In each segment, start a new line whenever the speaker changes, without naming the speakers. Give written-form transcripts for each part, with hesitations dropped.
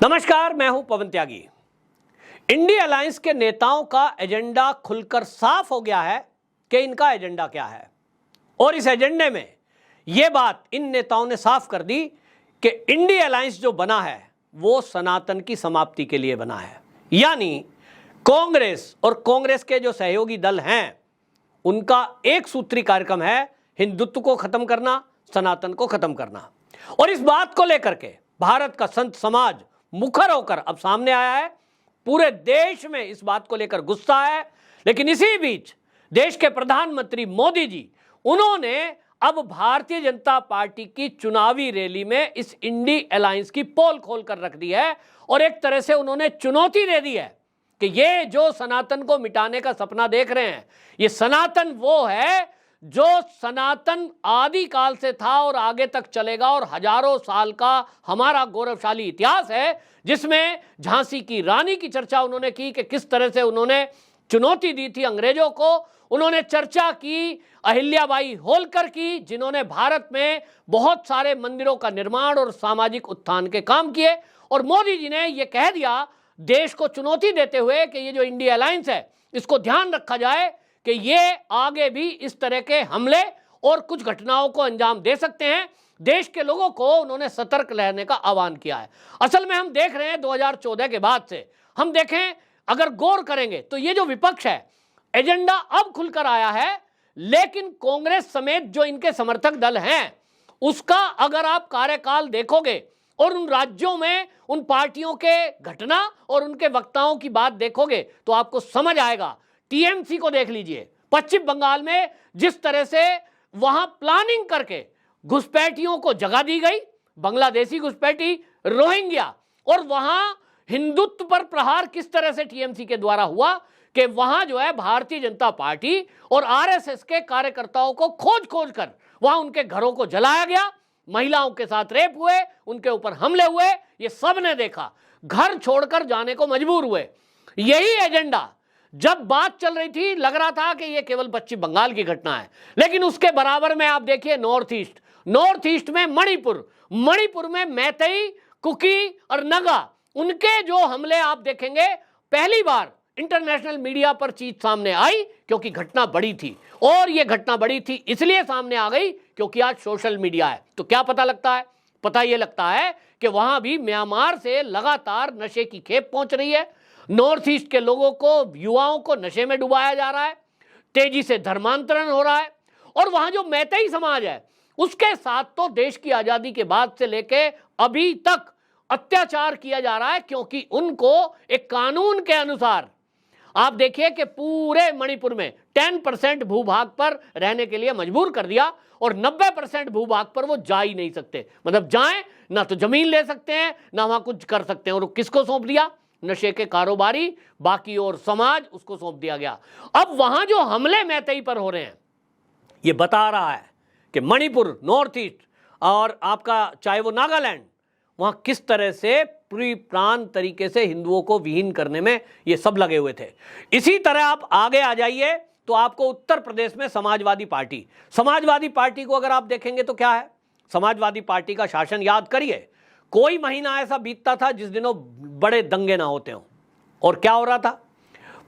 नमस्कार, मैं हूं पवन त्यागी। इंडी अलायंस के नेताओं का एजेंडा खुलकर साफ हो गया है कि इनका एजेंडा क्या है। और इस एजेंडे में यह बात इन नेताओं ने साफ कर दी कि इंडी अलायंस जो बना है वो सनातन की समाप्ति के लिए बना है। यानी कांग्रेस और कांग्रेस के जो सहयोगी दल हैं उनका एक सूत्री कार्यक्रम है हिंदुत्व को खत्म करना, सनातन को खत्म करना। और इस बात को लेकर के भारत का संत समाज मुखर होकर अब सामने आया है। पूरे देश में इस बात को लेकर गुस्सा है। लेकिन इसी बीच देश के प्रधानमंत्री मोदी जी, उन्होंने अब भारतीय जनता पार्टी की चुनावी रैली में इस इंडी अलायंस की पोल खोल कर रख दी है और एक तरह से उन्होंने चुनौती दे दी है कि ये जो सनातन को मिटाने का सपना देख रहे हैं, ये सनातन वो है जो सनातन आदि काल से था और आगे तक चलेगा और हजारों साल का हमारा गौरवशाली इतिहास है, जिसमें झांसी की रानी की चर्चा उन्होंने की कि किस तरह से उन्होंने चुनौती दी थी अंग्रेजों को। उन्होंने चर्चा की अहिल्याबाई होलकर की, जिन्होंने भारत में बहुत सारे मंदिरों का निर्माण और सामाजिक उत्थान के काम किए। और मोदी जी ने यह कह दिया देश को चुनौती देते हुए कि ये जो इंडिया अलायंस है इसको ध्यान रखा जाए कि ये आगे भी इस तरह के हमले और कुछ घटनाओं को अंजाम दे सकते हैं। देश के लोगों को उन्होंने सतर्क रहने का आह्वान किया है। असल में हम देख रहे हैं 2014 के बाद से, हम देखें अगर गौर करेंगे तो ये जो विपक्ष है, एजेंडा अब खुलकर आया है, लेकिन कांग्रेस समेत जो इनके समर्थक दल हैं उसका अगर आप कार्यकाल देखोगे और उन राज्यों में उन पार्टियों के घटना और उनके वक्ताओं की बात देखोगे तो आपको समझ आएगा। टीएमसी को देख लीजिए, पश्चिम बंगाल में जिस तरह से वहां प्लानिंग करके घुसपैठियों को जगह दी गई, बांग्लादेशी घुसपैठी, रोहिंग्या, और वहां हिंदुत्व पर प्रहार किस तरह से टीएमसी के द्वारा हुआ कि वहां जो है भारतीय जनता पार्टी और आरएसएस के कार्यकर्ताओं को खोज खोज कर वहां उनके घरों को जलाया गया, महिलाओं के साथ रेप हुए, उनके ऊपर हमले हुए, ये सब ने देखा, घर छोड़कर जाने को मजबूर हुए। यही एजेंडा जब बात चल रही थी लग रहा था कि ये केवल पश्चिम बंगाल की घटना है, लेकिन उसके बराबर में आप देखिए नॉर्थ ईस्ट में मणिपुर में मैतेई, कुकी और नगा, उनके जो हमले आप देखेंगे, पहली बार इंटरनेशनल मीडिया पर चीज सामने आई क्योंकि घटना बड़ी थी। और यह घटना बड़ी थी इसलिए सामने आ गई क्योंकि आज सोशल मीडिया है। तो क्या पता लगता है? पता यह लगता है कि वहां भी म्यांमार से लगातार नशे की खेप पहुंच रही है। नॉर्थ ईस्ट के लोगों को, युवाओं को नशे में डुबाया जा रहा है, तेजी से धर्मांतरण हो रहा है। और वहां जो मैतेई समाज है उसके साथ तो देश की आजादी के बाद से लेके अभी तक अत्याचार किया जा रहा है, क्योंकि उनको एक कानून के अनुसार आप देखिए कि पूरे मणिपुर में 10% भूभाग पर रहने के लिए मजबूर कर दिया और 90% भूभाग पर वो जा ही नहीं सकते। मतलब जाएं ना तो जमीन ले सकते हैं ना वहां कुछ कर सकते हैं। और किसको सौंप दिया? नशे के कारोबारी, बाकी और समाज, उसको सौंप दिया गया। अब वहां जो हमले मैतेई पर हो रहे हैं ये बता रहा है कि मणिपुर, नॉर्थ ईस्ट और आपका चाहे वो नागालैंड, वहां किस तरह से पूरी प्राण तरीके से हिंदुओं को विहीन करने में ये सब लगे हुए थे। इसी तरह आप आगे आ जाइए तो आपको उत्तर प्रदेश में समाजवादी पार्टी को अगर आप देखेंगे तो क्या है? समाजवादी पार्टी का शासन याद करिए, कोई महीना ऐसा बीतता था जिस दिनों बड़े दंगे ना होते हों। और क्या हो रहा था?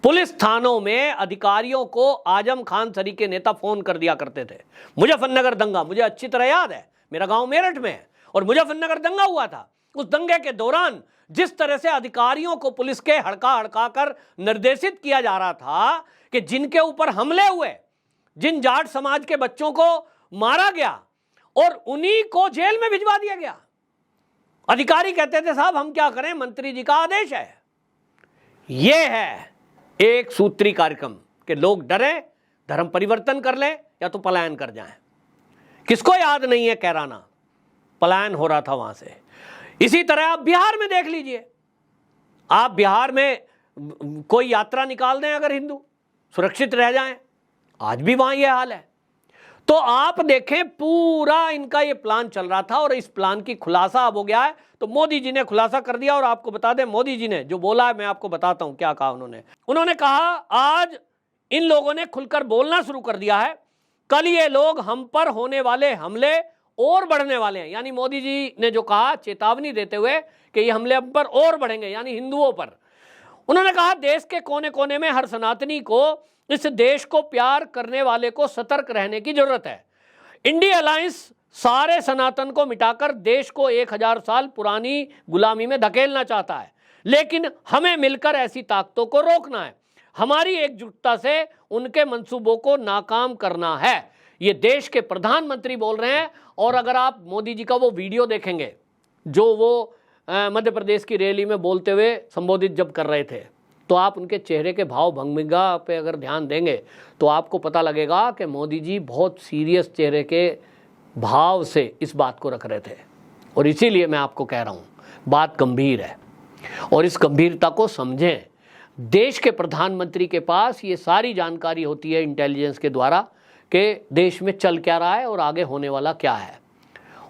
पुलिस थानों में अधिकारियों को आजम खान सरी के नेता फोन कर दिया करते थे। मुजफ्फरनगर दंगा मुझे अच्छी तरह याद है, मेरा गांव मेरठ में है और मुजफ्फरनगर दंगा हुआ था। उस दंगे के दौरान जिस तरह से अधिकारियों को पुलिस के हड़का कर निर्देशित किया जा रहा था कि जिनके ऊपर हमले हुए, जिन जाट समाज के बच्चों को मारा गया और उन्हीं को जेल में भिजवा दिया गया। अधिकारी कहते थे साहब हम क्या करें, मंत्री जी का आदेश है। यह है एक सूत्री कार्यक्रम कि लोग डरें, धर्म परिवर्तन कर लें या तो पलायन कर जाएं। किसको याद नहीं है कैराना? पलायन हो रहा था वहां से। इसी तरह आप बिहार में देख लीजिए, आप बिहार में कोई यात्रा निकाल दें अगर हिंदू सुरक्षित रह जाएं, आज भी वहां यह हाल है। तो आप देखें पूरा इनका ये प्लान चल रहा था और इस प्लान की खुलासा अब हो गया है। तो मोदी जी ने खुलासा कर दिया और आपको बता दें मोदी जी ने जो बोला है मैं आपको बताता हूं क्या कहा उन्होंने कहा आज इन लोगों ने खुलकर बोलना शुरू कर दिया है, कल ये लोग हम पर होने वाले हमले और बढ़ने वाले हैं। यानी मोदी जी ने जो कहा चेतावनी देते हुए कि ये हमले अब पर और बढ़ेंगे, यानी हिंदुओं पर। उन्होंने कहा देश के कोने कोने में हर सनातनी को, इस देश को प्यार करने वाले को सतर्क रहने की जरूरत है। इंडिया अलायंस सारे सनातन को मिटाकर देश को 1000 साल पुरानी गुलामी में धकेलना चाहता है, लेकिन हमें मिलकर ऐसी ताकतों को रोकना है। हमारी एकजुटता से उनके मंसूबों को नाकाम करना है। ये देश के प्रधानमंत्री बोल रहे हैं। और अगर आप मोदी जी का वो वीडियो देखेंगे जो वो मध्य प्रदेश की रैली में बोलते हुए संबोधित जब कर रहे थे, तो आप उनके चेहरे के भाव भंगिमा पे अगर ध्यान देंगे तो आपको पता लगेगा कि मोदी जी बहुत सीरियस चेहरे के भाव से इस बात को रख रहे थे। और इसीलिए मैं आपको कह रहा हूँ बात गंभीर है और इस गंभीरता को समझें। देश के प्रधानमंत्री के पास ये सारी जानकारी होती है इंटेलिजेंस के द्वारा कि देश में चल क्या रहा है और आगे होने वाला क्या है।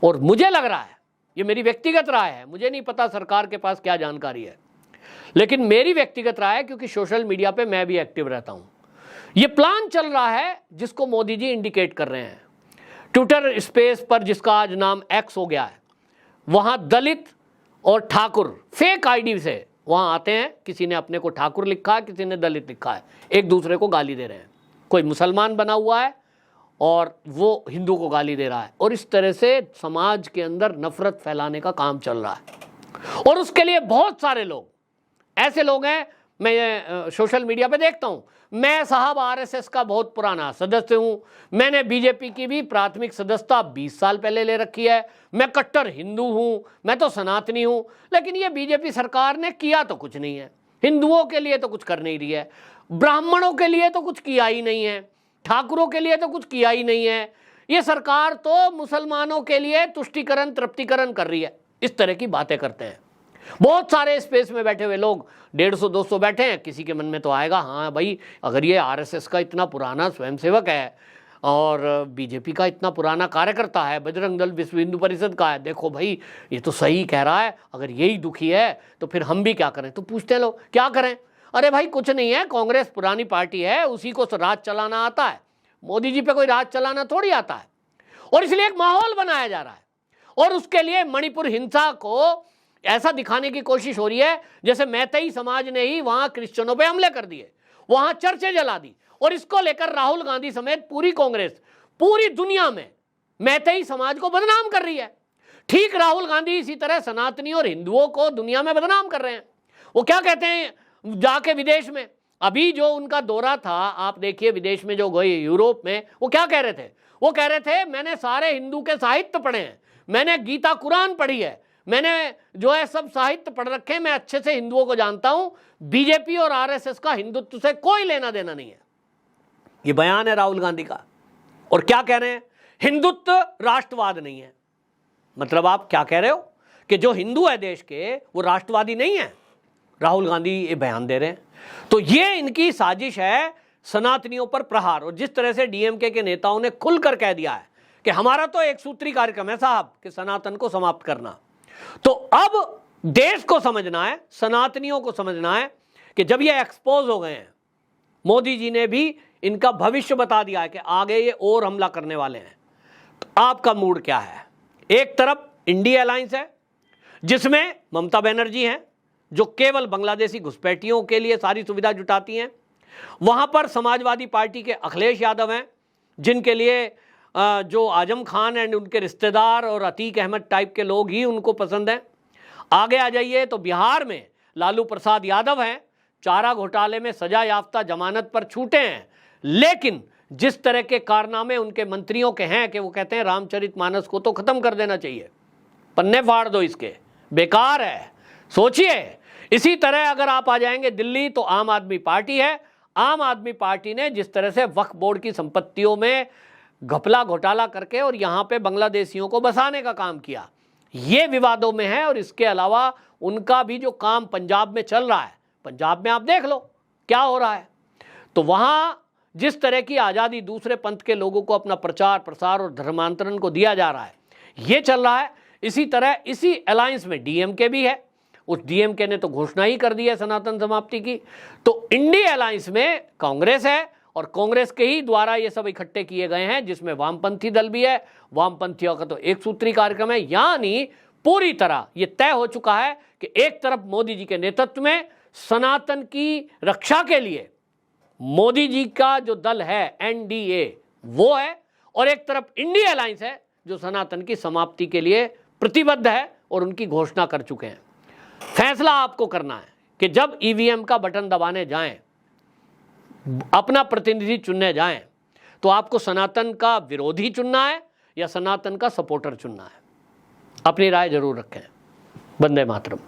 और मुझे लग रहा है, ये मेरी व्यक्तिगत राय है, मुझे नहीं पता सरकार के पास क्या जानकारी है, लेकिन मेरी व्यक्तिगत राय है, क्योंकि सोशल मीडिया पे मैं भी एक्टिव रहता हूं, ये प्लान चल रहा है जिसको मोदी जी इंडिकेट कर रहे हैं। ट्विटर स्पेस पर, जिसका आज नाम एक्स हो गया है, वहां दलित और ठाकुर फेक आईडी से वहां आते हैं। किसी ने अपने को ठाकुर लिखा है, किसी ने दलित लिखा है, एक दूसरे को गाली दे रहे हैं। कोई मुसलमान बना हुआ है और वो हिंदू को गाली दे रहा है, और इस तरह से समाज के अंदर नफरत फैलाने का काम चल रहा है। और उसके लिए बहुत सारे लोग ऐसे लोग हैं, मैं सोशल मीडिया पे देखता हूं। मैं साहब आरएसएस का बहुत पुराना सदस्य हूं, मैंने बीजेपी की भी प्राथमिक सदस्यता 20 साल पहले ले रखी है, मैं कट्टर हिंदू हूं, मैं तो सनातनी हूं, लेकिन ये बीजेपी सरकार ने किया तो कुछ नहीं है। हिंदुओं के लिए तो कुछ कर नहीं रही है, ब्राह्मणों के लिए तो कुछ किया ही नहीं है, ठाकुरों के लिए तो कुछ किया ही नहीं है। ये सरकार तो मुसलमानों के लिए तुष्टिकरण तृप्तिकरण कर रही है। इस तरह की बातें करते हैं बहुत सारे स्पेस में बैठे हुए लोग, 150-200 बैठे हैं। किसी के मन में तो आएगा, हाँ भाई, अगर ये आरएसएस का इतना पुराना स्वयंसेवक है और बीजेपी का इतना पुराना कार्यकर्ता है, बजरंग दल विश्व हिंदू परिषद का है, देखो भाई ये तो सही कह रहा है, अगर यही दुखी है तो फिर हम भी क्या करें। तो पूछते हैं लोग क्या करें। अरे भाई कुछ नहीं है, कांग्रेस पुरानी पार्टी है, उसी को राज चलाना आता है, मोदी जी पे कोई राज चलाना थोड़ी आता है। और इसलिए एक माहौल बनाया जा रहा है, और उसके लिए मणिपुर हिंसा को ऐसा दिखाने की कोशिश हो रही है जैसे मैतेई समाज ने ही वहां क्रिश्चियनों पे हमले कर दिए, वहां चर्चें जला दी। और इसको लेकर राहुल गांधी समेत पूरी कांग्रेस पूरी दुनिया में मैतेई समाज को बदनाम कर रही है। ठीक राहुल गांधी इसी तरह सनातनी और हिंदुओं को दुनिया में बदनाम कर रहे हैं। वो क्या कहते हैं जाके विदेश में, अभी जो उनका दौरा था, आप देखिए विदेश में जो गए यूरोप में, वो क्या कह रहे थे, वो कह रहे थे मैंने सारे हिंदू के साहित्य पढ़े हैं, मैंने गीता कुरान पढ़ी है, मैंने जो है सब साहित्य पढ़ रखे हैं, मैं अच्छे से हिंदुओं को जानता हूं, बीजेपी और आरएसएस का हिंदुत्व से कोई लेना देना नहीं है। ये बयान है राहुल गांधी का। और क्या कह रहे हैं, हिंदुत्व राष्ट्रवाद नहीं है। मतलब आप क्या कह रहे हो कि जो हिंदू है देश के वो राष्ट्रवादी नहीं है। राहुल गांधी ये बयान दे रहे हैं। तो ये इनकी साजिश है सनातनियों पर प्रहार। और जिस तरह से डीएमके के नेताओं ने खुलकर कह दिया है कि हमारा तो एक सूत्री कार्यक्रम है साहब कि सनातन को समाप्त करना, तो अब देश को समझना है, सनातनियों को समझना है कि जब ये एक्सपोज हो गए हैं, मोदी जी ने भी इनका भविष्य बता दिया है कि आगे ये और हमला करने वाले हैं, तो आपका मूड क्या है। एक तरफ इंडिया अलायंस है जिसमें ममता बनर्जी हैं जो केवल बांग्लादेशी घुसपैठियों के लिए सारी सुविधा जुटाती हैं, वहां पर समाजवादी पार्टी के अखिलेश यादव हैं जिनके लिए जो आजम खान एंड उनके रिश्तेदार और अतीक अहमद टाइप के लोग ही उनको पसंद हैं। आगे आ जाइए तो बिहार में लालू प्रसाद यादव हैं, चारा घोटाले में सजा याफ्ता जमानत पर छूटे हैं, लेकिन जिस तरह के कारनामे उनके मंत्रियों के हैं कि वो कहते हैं रामचरितमानस को तो खत्म कर देना चाहिए, पन्ने फाड़ दो इसके, बेकार है, सोचिए। इसी तरह अगर आप आ जाएंगे दिल्ली तो आम आदमी पार्टी है। आम आदमी पार्टी ने जिस तरह से वक्फ बोर्ड की संपत्तियों में घपला घोटाला करके और यहां पे बांग्लादेशियों को बसाने का काम किया, ये विवादों में है। और इसके अलावा उनका भी जो काम पंजाब में चल रहा है, पंजाब में आप देख लो क्या हो रहा है। तो वहां जिस तरह की आज़ादी दूसरे पंथ के लोगों को अपना प्रचार प्रसार और धर्मांतरण को दिया जा रहा है, ये चल रहा है। इसी तरह इसी अलायंस में डीएमके भी है, उस डीएमके ने तो घोषणा ही कर दी है सनातन समाप्ति की। तो इंडिया अलायंस में कांग्रेस है और कांग्रेस के ही द्वारा ये सब इकट्ठे किए गए हैं, जिसमें वामपंथी दल भी है। वामपंथियों का तो एक सूत्री कार्यक्रम है, यानी पूरी तरह यह तय हो चुका है कि एक तरफ मोदी जी के नेतृत्व में सनातन की रक्षा के लिए मोदी जी का जो दल है एनडीए वो है, और एक तरफ इंडिया अलायंस है जो सनातन की समाप्ति के लिए प्रतिबद्ध है और उनकी घोषणा कर चुके हैं। फैसला आपको करना है कि जब ईवीएम का बटन दबाने जाएं, अपना प्रतिनिधि चुनने जाएं, तो आपको सनातन का विरोधी चुनना है या सनातन का सपोर्टर चुनना है। अपनी राय जरूर रखें। वंदे मातरम।